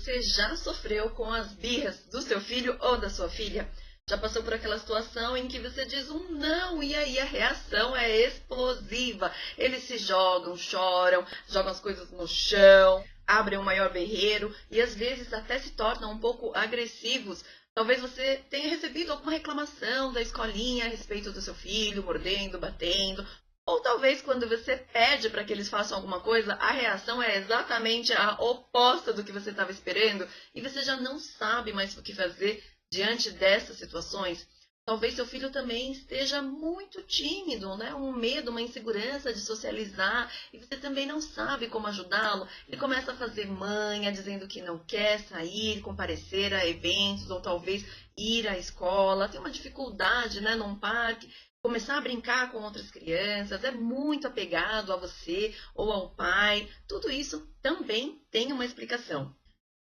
você já sofreu com as birras do seu filho ou da sua filha? Já passou por aquela situação em que você diz um não e aí a reação é explosiva. Eles se jogam, choram, jogam as coisas no chão, abrem um maior berreiro e às vezes até se tornam um pouco agressivos. Talvez você tenha recebido alguma reclamação da escolinha a respeito do seu filho, mordendo, batendo. Ou talvez quando você pede para que eles façam alguma coisa, a reação é exatamente a oposta do que você estava esperando e você já não sabe mais o que fazer diante dessas situações. Talvez seu filho também esteja muito tímido, né? Um medo, uma insegurança de socializar e você também não sabe como ajudá-lo. Ele começa a fazer manha, dizendo que não quer sair, comparecer a eventos ou talvez ir à escola. Tem uma dificuldade, né, num parque. Começar a brincar com outras crianças, é muito apegado a você ou ao pai. Tudo isso também tem uma explicação.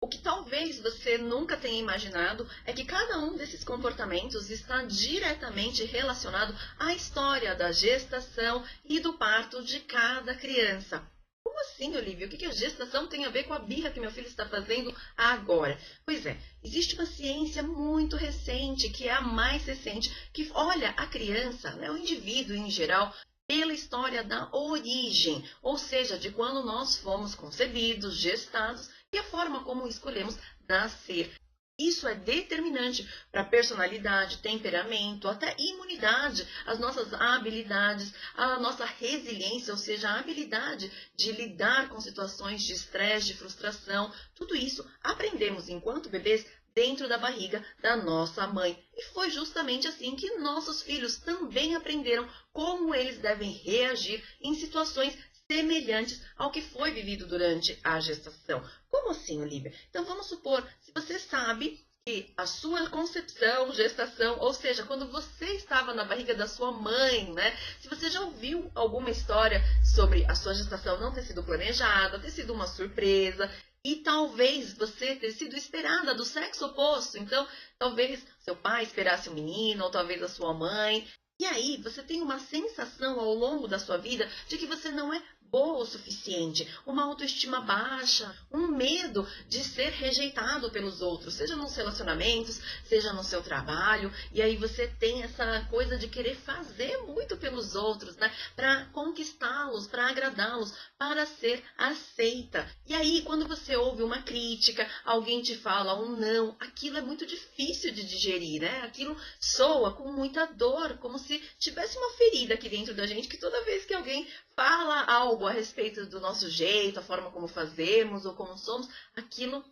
O que talvez você nunca tenha imaginado é que cada um desses comportamentos está diretamente relacionado à história da gestação e do parto de cada criança. Como assim, Olivia? O que a gestação tem a ver com a birra que meu filho está fazendo agora? Pois é, existe uma ciência muito recente, que é a mais recente, que olha a criança, né, o indivíduo em geral, pela história da origem, ou seja, de quando nós fomos concebidos, gestados e a forma como escolhemos nascer. Isso é determinante para a personalidade, temperamento, até imunidade, as nossas habilidades, a nossa resiliência, ou seja, a habilidade de lidar com situações de estresse, de frustração. Tudo isso aprendemos enquanto bebês dentro da barriga da nossa mãe. E foi justamente assim que nossos filhos também aprenderam como eles devem reagir em situações semelhantes ao que foi vivido durante a gestação. Como assim, Olivia? Então vamos supor, se você sabe que a sua concepção, gestação, ou seja, quando você estava na barriga da sua mãe, né? Se você já ouviu alguma história sobre a sua gestação não ter sido planejada, ter sido uma surpresa, e talvez você ter sido esperada do sexo oposto. Então, talvez seu pai esperasse um menino, ou talvez a sua mãe. E aí, você tem uma sensação ao longo da sua vida de que você não é boa o suficiente, uma autoestima baixa, um medo de ser rejeitado pelos outros, seja nos relacionamentos, seja no seu trabalho, e aí você tem essa coisa de querer fazer muito pelos outros, né, para conquistá-los, para agradá-los, para ser aceita. E aí, quando você ouve uma crítica, alguém te fala um não, aquilo é muito difícil de digerir, né? Aquilo soa com muita dor, como se tivesse uma ferida aqui dentro da gente, que toda vez que alguém fala algo a respeito do nosso jeito, a forma como fazemos ou como somos, aquilo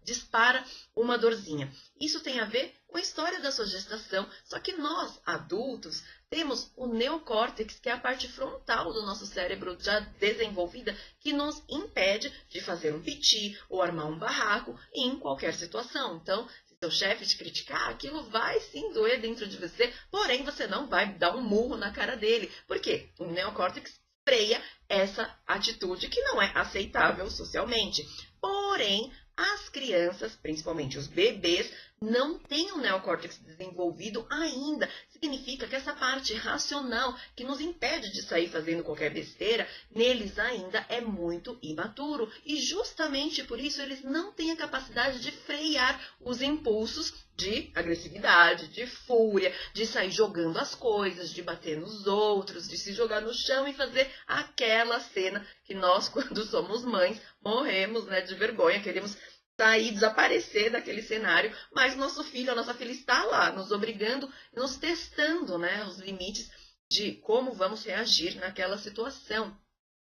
dispara uma dorzinha. Isso tem a ver com a história da sua gestação, só que nós, adultos, temos o neocórtex, que é a parte frontal do nosso cérebro já desenvolvida, que nos impede de fazer um piti ou armar um barraco em qualquer situação. Então, se seu chefe te criticar, aquilo vai sim doer dentro de você, porém você não vai dar um murro na cara dele. Por quê? O neocórtex freia essa atitude que não é aceitável socialmente. Porém, as crianças, principalmente os bebês, não têm o neocórtex desenvolvido ainda. Significa que essa parte racional que nos impede de sair fazendo qualquer besteira, neles ainda é muito imaturo. E justamente por isso eles não têm a capacidade de frear os impulsos de agressividade, de fúria, de sair jogando as coisas, de bater nos outros, de se jogar no chão e fazer aquela cena que nós, quando somos mães, morremos, né, de vergonha, queremos sair, desaparecer daquele cenário, mas nosso filho, a nossa filha está lá, nos obrigando, nos testando, né, os limites de como vamos reagir naquela situação.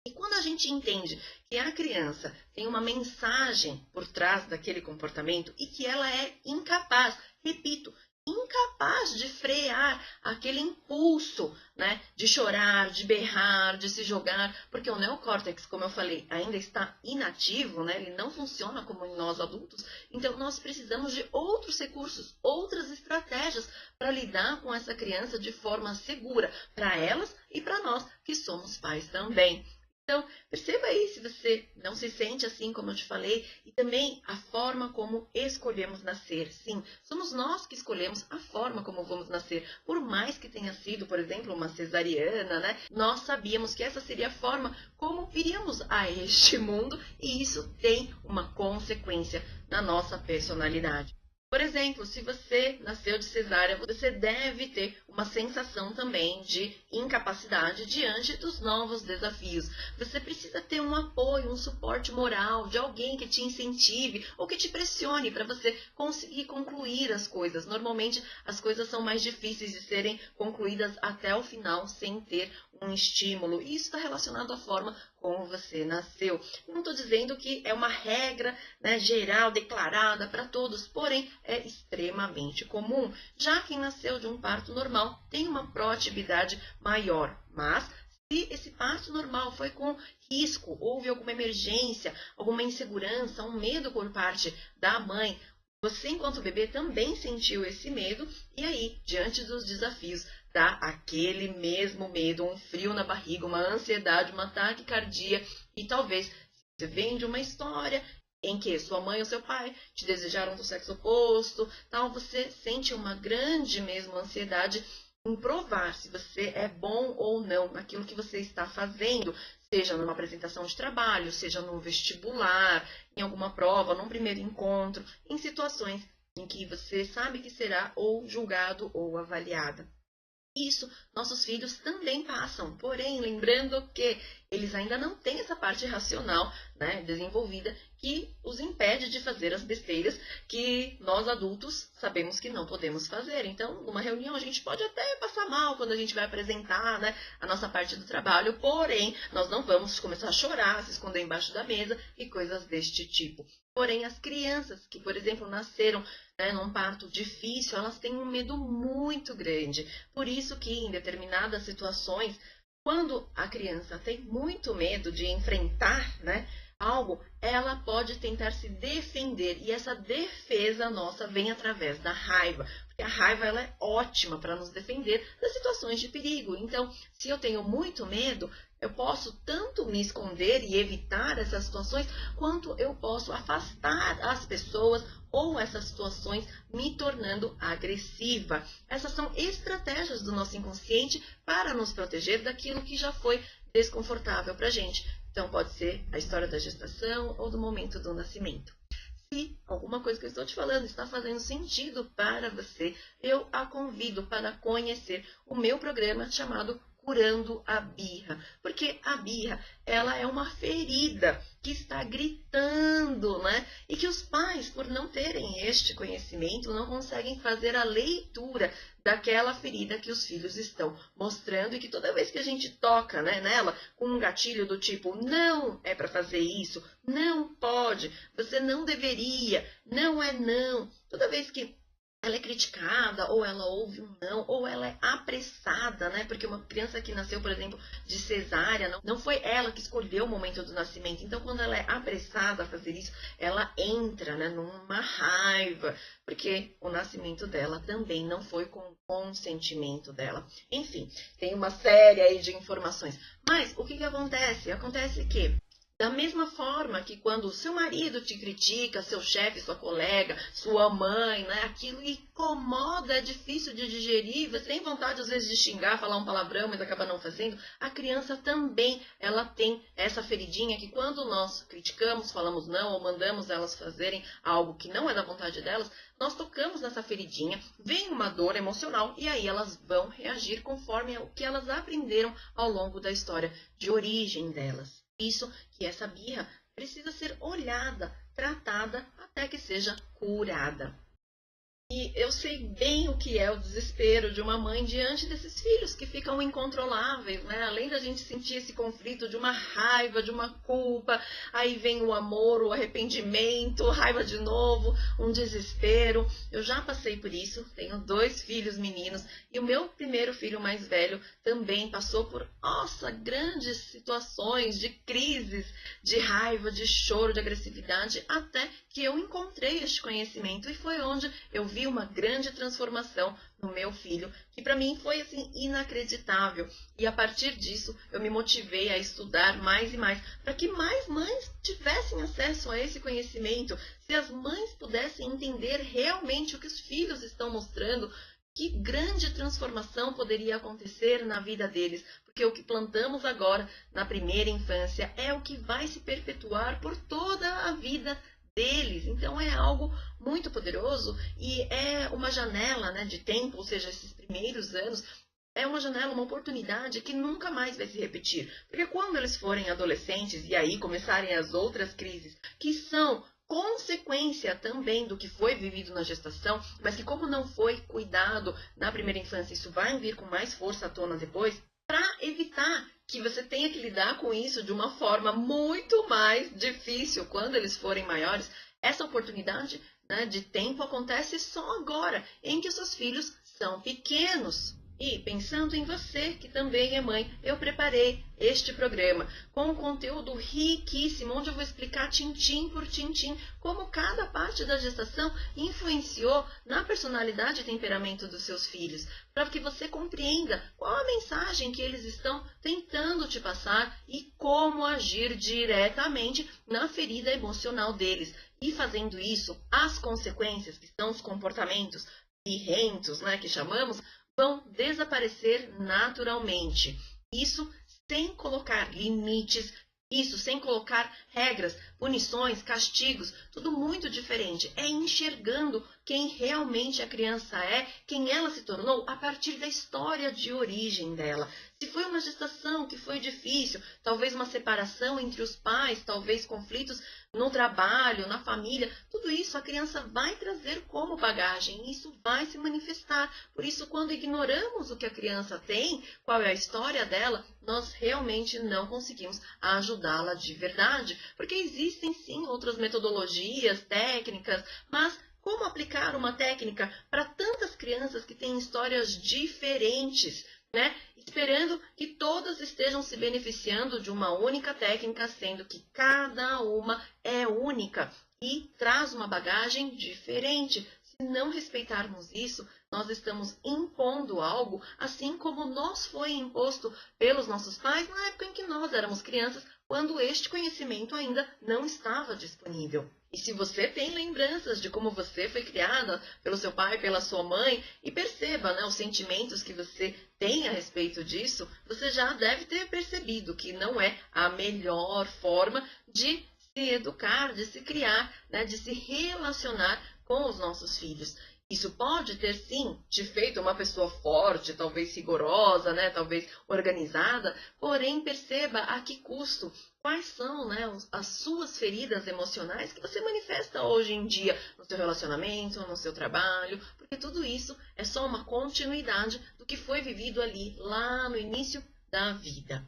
E quando a gente entende que a criança tem uma mensagem por trás daquele comportamento e que ela é incapaz, repito, incapaz de frear aquele impulso, né, de chorar, de berrar, de se jogar, porque o neocórtex, como eu falei, ainda está inativo, né, ele não funciona como em nós adultos, então nós precisamos de outros recursos, outras estratégias para lidar com essa criança de forma segura, para elas e para nós que somos pais também. Então, perceba aí se você não se sente assim como eu te falei, e também a forma como escolhemos nascer. Sim, somos nós que escolhemos a forma como vamos nascer. Por mais que tenha sido, por exemplo, uma cesariana, né? Nós sabíamos que essa seria a forma como viríamos a este mundo, e isso tem uma consequência na nossa personalidade. Por exemplo, se você nasceu de cesárea, você deve ter uma sensação também de incapacidade diante dos novos desafios. Você precisa ter um apoio, um suporte moral de alguém que te incentive ou que te pressione para você conseguir concluir as coisas. Normalmente, as coisas são mais difíceis de serem concluídas até o final sem ter um estímulo. E isso está relacionado à forma como você nasceu. Não estou dizendo que é uma regra, né, geral, declarada para todos, porém é extremamente comum. Já quem nasceu de um parto normal tem uma proatividade maior, mas se esse parto normal foi com risco, houve alguma emergência, alguma insegurança, um medo por parte da mãe, você, enquanto bebê, também sentiu esse medo, e aí, diante dos desafios, dá aquele mesmo medo, um frio na barriga, uma ansiedade, uma taquicardia, e talvez você vem de uma história em que sua mãe ou seu pai te desejaram do sexo oposto, tal, você sente uma grande mesmo ansiedade em provar se você é bom ou não naquilo que você está fazendo, seja numa apresentação de trabalho, seja no vestibular, em alguma prova, num primeiro encontro, em situações em que você sabe que será ou julgado ou avaliada. Isso nossos filhos também passam, porém, lembrando que eles ainda não têm essa parte racional, né, desenvolvida, que os impede de fazer as besteiras que nós adultos sabemos que não podemos fazer. Então, numa reunião, a gente pode até passar mal quando a gente vai apresentar, né, a nossa parte do trabalho, porém, nós não vamos começar a chorar, se esconder embaixo da mesa e coisas deste tipo. Porém, as crianças que, por exemplo, nasceram, né, num parto difícil, elas têm um medo muito grande. Por isso que, em determinadas situações, quando a criança tem muito medo de enfrentar, né, algo, ela pode tentar se defender. E essa defesa nossa vem através da raiva. Porque a raiva ela é ótima para nos defender das situações de perigo. Então, se eu tenho muito medo, eu posso tanto me esconder e evitar essas situações, quanto eu posso afastar as pessoas ou essas situações me tornando agressiva. Essas são estratégias do nosso inconsciente para nos proteger daquilo que já foi desconfortável para a gente. Então, pode ser a história da gestação ou do momento do nascimento. Se alguma coisa que eu estou te falando está fazendo sentido para você, eu a convido para conhecer o meu programa chamado Curando a Birra, porque a birra, ela é uma ferida que está gritando, né? E que os pais, por não terem este conhecimento, não conseguem fazer a leitura daquela ferida que os filhos estão mostrando, e que toda vez que a gente toca, né, nela com um gatilho do tipo, não é para fazer isso, não pode, você não deveria, não é não, toda vez que ela é criticada, ou ela ouve um não, ou ela é apressada, né? Porque uma criança que nasceu, por exemplo, de cesárea, não foi ela que escolheu o momento do nascimento. Então, quando ela é apressada a fazer isso, ela entra, né, numa raiva, porque o nascimento dela também não foi com o consentimento dela. Enfim, tem uma série aí de informações. Mas, o que acontece? Acontece que, da mesma forma que quando o seu marido te critica, seu chefe, sua colega, sua mãe, né, aquilo incomoda, é difícil de digerir, você tem vontade às vezes de xingar, falar um palavrão, mas acaba não fazendo, a criança também, ela tem essa feridinha que quando nós criticamos, falamos não, ou mandamos elas fazerem algo que não é da vontade delas, nós tocamos nessa feridinha, vem uma dor emocional e aí elas vão reagir conforme o que elas aprenderam ao longo da história de origem delas. Isso que essa birra precisa ser olhada, tratada, até que seja curada. E eu sei bem o que é o desespero de uma mãe diante desses filhos que ficam incontroláveis, né? Além da gente sentir esse conflito de uma raiva, de uma culpa, aí vem o amor, o arrependimento, raiva de novo, um desespero. Eu já passei por isso, tenho 2 filhos meninos e o meu primeiro filho mais velho também passou por, grandes situações de crises, de raiva, de choro, de agressividade, até que eu encontrei este conhecimento e foi onde eu vi uma grande transformação no meu filho, que para mim foi assim inacreditável. E a partir disso, eu me motivei a estudar mais e mais, para que mais mães tivessem acesso a esse conhecimento. Se as mães pudessem entender realmente o que os filhos estão mostrando, que grande transformação poderia acontecer na vida deles. Porque o que plantamos agora na primeira infância é o que vai se perpetuar por toda a vida deles. Então é algo muito poderoso e é uma janela, né, de tempo, ou seja, esses primeiros anos, é uma janela, uma oportunidade que nunca mais vai se repetir. Porque quando eles forem adolescentes e aí começarem as outras crises, que são consequência também do que foi vivido na gestação, mas que como não foi cuidado na primeira infância, isso vai vir com mais força à tona depois, para evitar que você tenha que lidar com isso de uma forma muito mais difícil quando eles forem maiores. Essa oportunidade, né, de tempo acontece só agora, em que os seus filhos são pequenos. E pensando em você, que também é mãe, eu preparei este programa com um conteúdo riquíssimo, onde eu vou explicar tintim por tintim como cada parte da gestação influenciou na personalidade e temperamento dos seus filhos, para que você compreenda qual a mensagem que eles estão tentando te passar e como agir diretamente na ferida emocional deles. E fazendo isso, as consequências, que são os comportamentos birrentos, né, que chamamos, vão desaparecer naturalmente. Isso sem colocar limites, isso sem colocar regras, punições, castigos, tudo muito diferente. É enxergando quem realmente a criança é, quem ela se tornou a partir da história de origem dela. Se foi uma gestação que foi difícil, talvez uma separação entre os pais, talvez conflitos no trabalho, na família, tudo isso a criança vai trazer como bagagem, e isso vai se manifestar. Por isso, quando ignoramos o que a criança tem, qual é a história dela, nós realmente não conseguimos ajudá-la de verdade, porque existem sim outras metodologias, técnicas, mas como aplicar uma técnica para tantas crianças que têm histórias diferentes, né? Esperando que todas estejam se beneficiando de uma única técnica, sendo que cada uma é única e traz uma bagagem diferente. Se não respeitarmos isso, nós estamos impondo algo, assim como nos foi imposto pelos nossos pais na época em que nós éramos crianças, quando este conhecimento ainda não estava disponível. E se você tem lembranças de como você foi criada pelo seu pai, pela sua mãe, e perceba, né, os sentimentos que você tem a respeito disso, você já deve ter percebido que não é a melhor forma de se educar, de se criar, né, de se relacionar com os nossos filhos. Isso pode ter, sim, te feito uma pessoa forte, talvez rigorosa, né, talvez organizada, porém perceba a que custo. Quais são, né, as suas feridas emocionais que você manifesta hoje em dia no seu relacionamento, no seu trabalho, porque tudo isso é só uma continuidade do que foi vivido ali, lá no início da vida.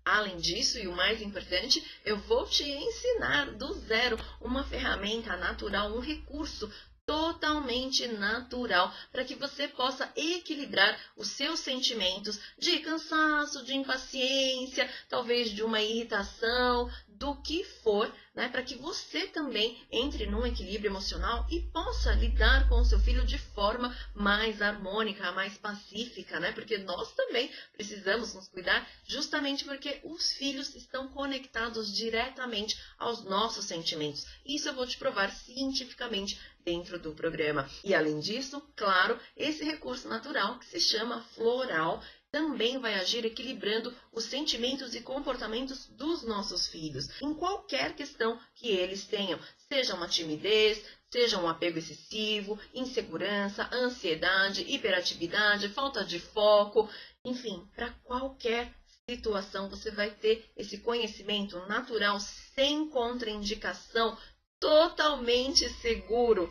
Além disso, e o mais importante, eu vou te ensinar do zero uma ferramenta natural, um recurso totalmente natural, para que você possa equilibrar os seus sentimentos de cansaço, de impaciência, talvez de uma irritação, do que for, né, para que você também entre num equilíbrio emocional e possa lidar com o seu filho de forma mais harmônica, mais pacífica, né? Porque nós também precisamos nos cuidar, justamente porque os filhos estão conectados diretamente aos nossos sentimentos. Isso eu vou te provar cientificamente dentro do programa. E além disso, claro, esse recurso natural que se chama floral também vai agir equilibrando os sentimentos e comportamentos dos nossos filhos, em qualquer questão que eles tenham, seja uma timidez, seja um apego excessivo, insegurança, ansiedade, hiperatividade, falta de foco, enfim, para qualquer situação você vai ter esse conhecimento natural sem contraindicação, totalmente seguro.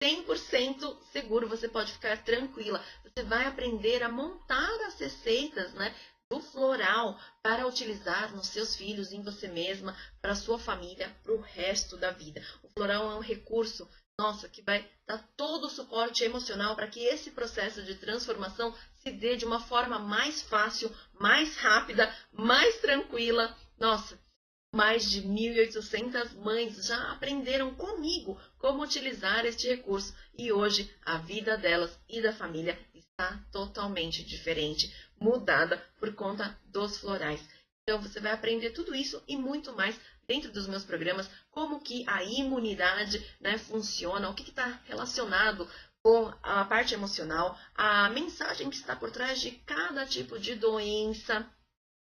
100% seguro, você pode ficar tranquila. Você vai aprender a montar as receitas, né, do floral para utilizar nos seus filhos, em você mesma, para a sua família, para o resto da vida. O floral é um recurso, nossa, que vai dar todo o suporte emocional para que esse processo de transformação se dê de uma forma mais fácil, mais rápida, mais tranquila. Nossa, mais de 1.800 mães já aprenderam comigo como utilizar este recurso. E hoje a vida delas e da família está totalmente diferente, mudada por conta dos florais. Então você vai aprender tudo isso e muito mais dentro dos meus programas, como que a imunidade, né, funciona, o que está relacionado com a parte emocional, a mensagem que está por trás de cada tipo de doença,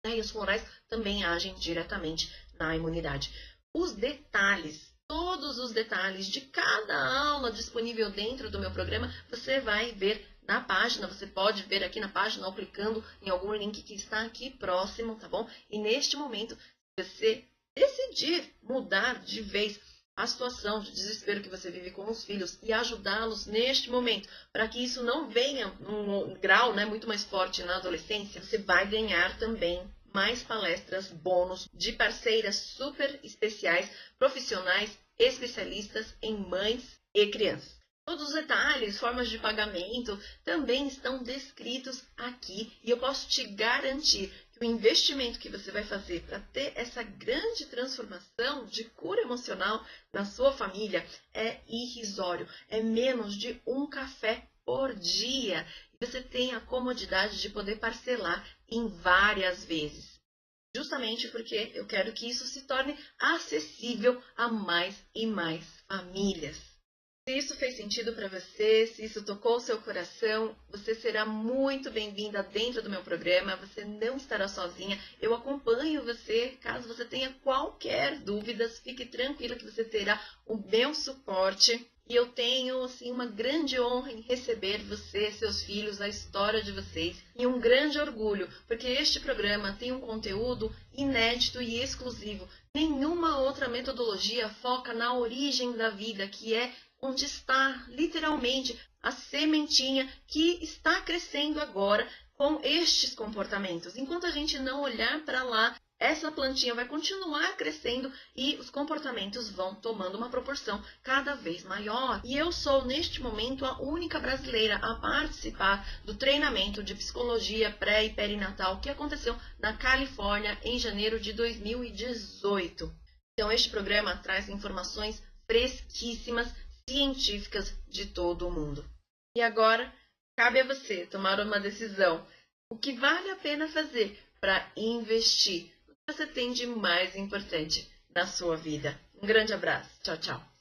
né, e os florais também agem diretamente na imunidade. Os detalhes, todos os detalhes de cada aula disponível dentro do meu programa, você vai ver na página, você pode ver aqui na página ou clicando em algum link que está aqui próximo, tá bom? E neste momento, se você decidir mudar de vez a situação de desespero que você vive com os filhos e ajudá-los neste momento, para que isso não venha num grau, né, muito mais forte na adolescência, você vai ganhar também mais palestras bônus de parceiras super especiais, profissionais, especialistas em mães e crianças. Todos os detalhes, formas de pagamento também estão descritos aqui e eu posso te garantir que o investimento que você vai fazer para ter essa grande transformação de cura emocional na sua família é irrisório, é menos de um café por dia. E você tem a comodidade de poder parcelar em várias vezes. Justamente porque eu quero que isso se torne acessível a mais e mais famílias. Se isso fez sentido para você, se isso tocou o seu coração, você será muito bem-vinda dentro do meu programa, você não estará sozinha, eu acompanho você, caso você tenha qualquer dúvida, fique tranquila que você terá o meu suporte. E eu tenho, assim, uma grande honra em receber você, seus filhos, a história de vocês. E um grande orgulho, porque este programa tem um conteúdo inédito e exclusivo. Nenhuma outra metodologia foca na origem da vida, que é onde está, literalmente, a sementinha que está crescendo agora com estes comportamentos. Enquanto a gente não olhar para lá, essa plantinha vai continuar crescendo e os comportamentos vão tomando uma proporção cada vez maior. E eu sou, neste momento, a única brasileira a participar do treinamento de psicologia pré e perinatal que aconteceu na Califórnia em janeiro de 2018. Então, este programa traz informações fresquíssimas, científicas de todo o mundo. E agora, cabe a você tomar uma decisão. O que vale a pena fazer para investir no que você tem de mais importante na sua vida. Um grande abraço. Tchau, tchau.